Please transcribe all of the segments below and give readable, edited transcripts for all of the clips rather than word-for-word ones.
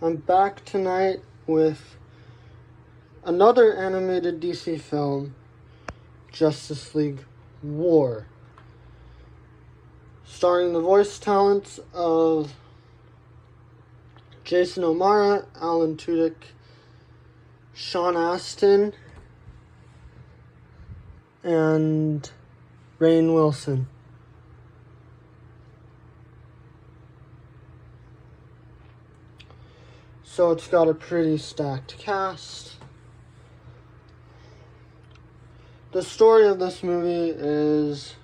I'm back tonight with another animated DC film, Justice League War, starring the voice talents of Jason O'Mara, Alan Tudyk, Sean Astin, and Rainn Wilson. So it's got a pretty stacked cast. The story of this movie is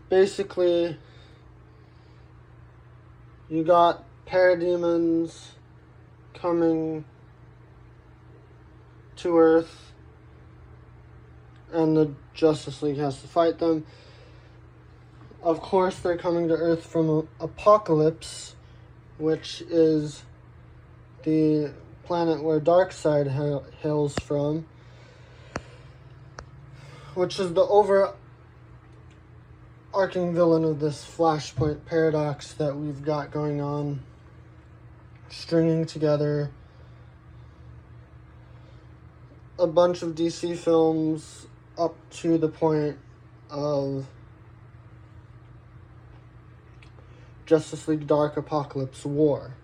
basically you got parademons coming to Earth, and the Justice League has to fight them. Of course, they're coming to Earth from Apokolips, which is the planet where Darkseid hails from, which is the overarching villain of this Flashpoint paradox that we've got going on, stringing together a bunch of DC films up to the point of Justice League Dark Apokolips War,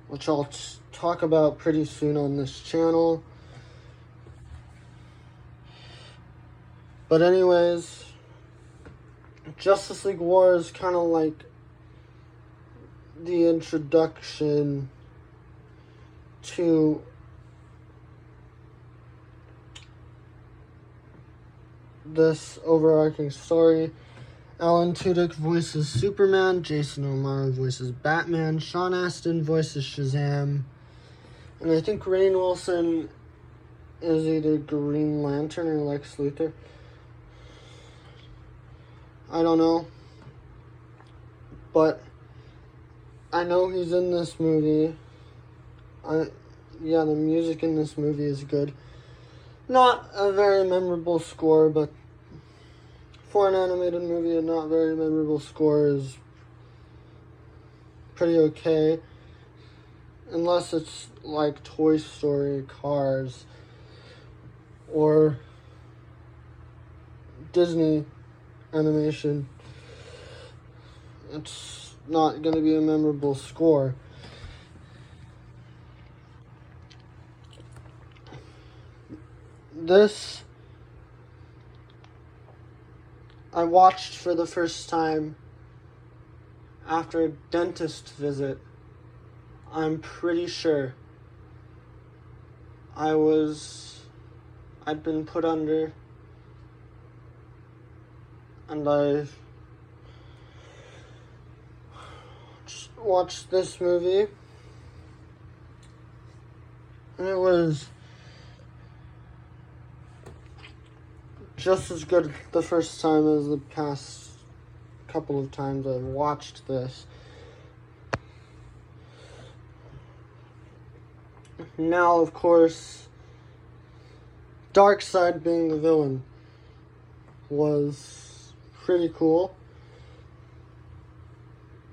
which I'll talk about pretty soon on this channel. But anyways, Justice League War is kind of like the introduction to this overarching story. Alan Tudyk voices Superman, Jason O'Mara voices Batman, Sean Astin voices Shazam, and I think Rainn Wilson is either Green Lantern or Lex Luthor. I don't know. But I know he's in this movie. The music in this movie is good. Not a very memorable score, but for an animated movie, a not very memorable score is pretty okay. Unless it's like Toy Story, Cars, or Disney animation. It's not going to be a memorable score. This I watched for the first time after a dentist visit. I'm pretty sure I'd been put under, and I just watched this movie, and it was just as good the first time as the past couple of times I've watched this. Now, of course, Darkseid being the villain was pretty cool.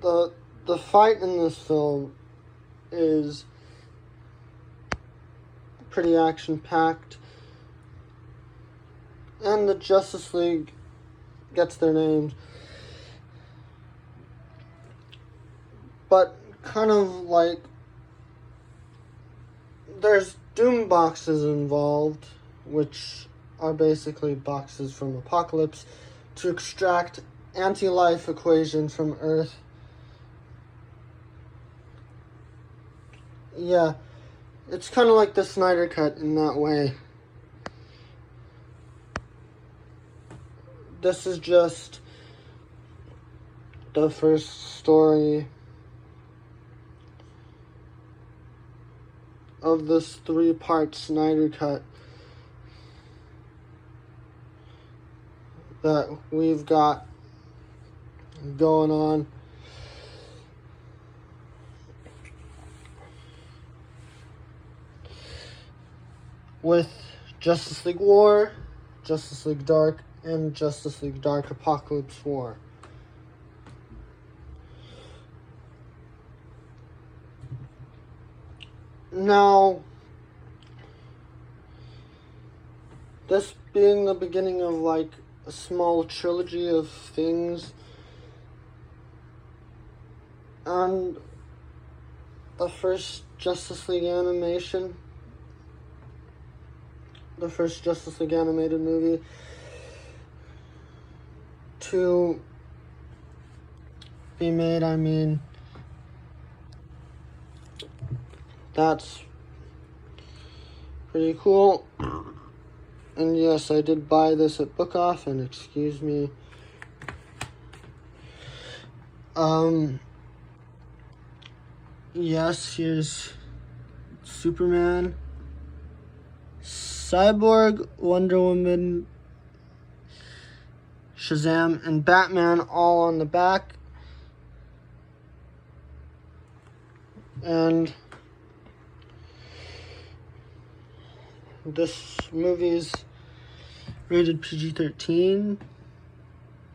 The fight in this film is pretty action-packed, and the Justice League gets their names. But kind of like there's doom boxes involved, which are basically boxes from Apokolips to extract anti-life equations from Earth. Yeah, it's kind of like the Snyder Cut in that way. This is just the first story of this 3-part Snyder Cut that we've got going on. With Justice League War, Justice League Dark, and Justice League Dark Apokolips War. Now, this being the beginning of like a small trilogy of things, and the first Justice League animation, the first Justice League animated movie to be made, I mean, that's pretty cool. And yes, I did buy this at Book Off, and excuse me. Yes, here's Superman, Cyborg, Wonder Woman, Shazam, and Batman all on the back. And this movie is rated PG-13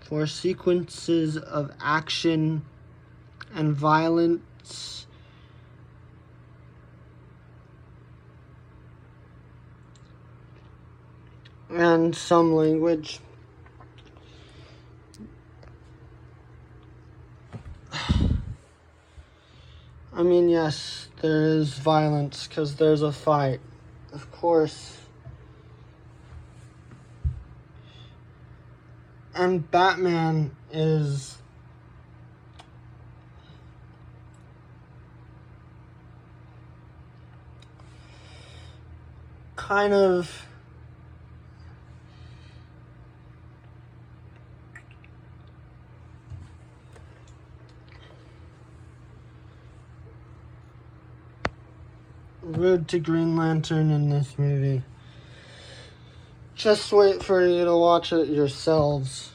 for sequences of action and violence. And some language. I mean, yes, there is violence because there's a fight, of course. And Batman is kind of rude to Green Lantern in this movie. Just wait for you to watch it yourselves.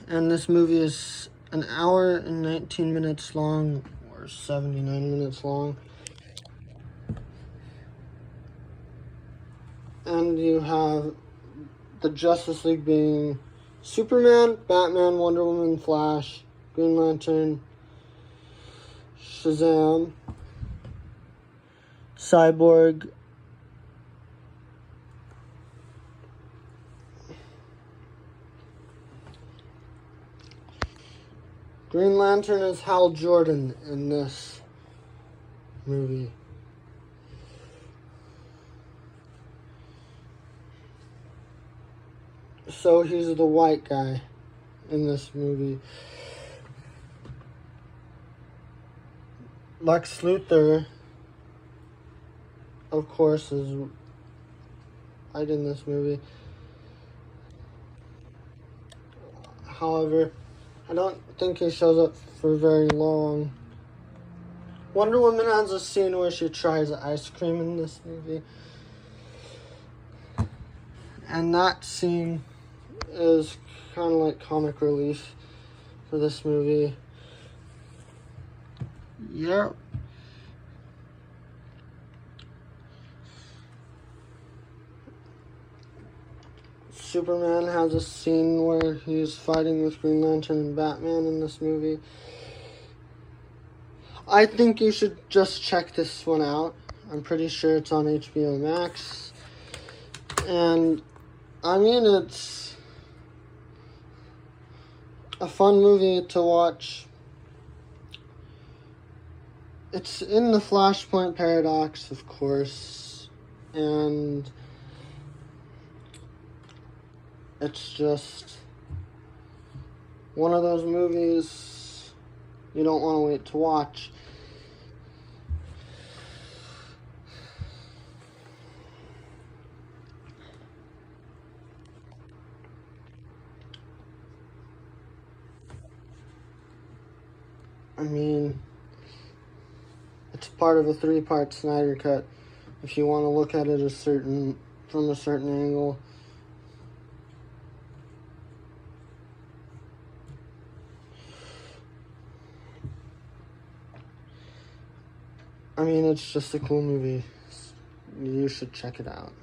And this movie is an hour and 19 minutes long, or 79 minutes long. And you have the Justice League being Superman, Batman, Wonder Woman, Flash, Green Lantern, Shazam, Cyborg, Green Lantern is Hal Jordan in this movie. So he's the white guy in this movie. Lex Luthor, of course, is white in this movie. However, I don't think he shows up for very long. Wonder Woman has a scene where she tries ice cream in this movie. And that scene is kind of like comic relief for this movie. Yep. Superman has a scene where he's fighting with Green Lantern and Batman in this movie. I think you should just check this one out. I'm pretty sure it's on HBO Max. And, I mean, it's a fun movie to watch. It's in the Flashpoint Paradox, of course. And it's just one of those movies you don't want to wait to watch. I mean, it's part of a 3-part Snyder Cut. If you want to look at it from a certain angle. I mean, it's just a cool movie. You should check it out.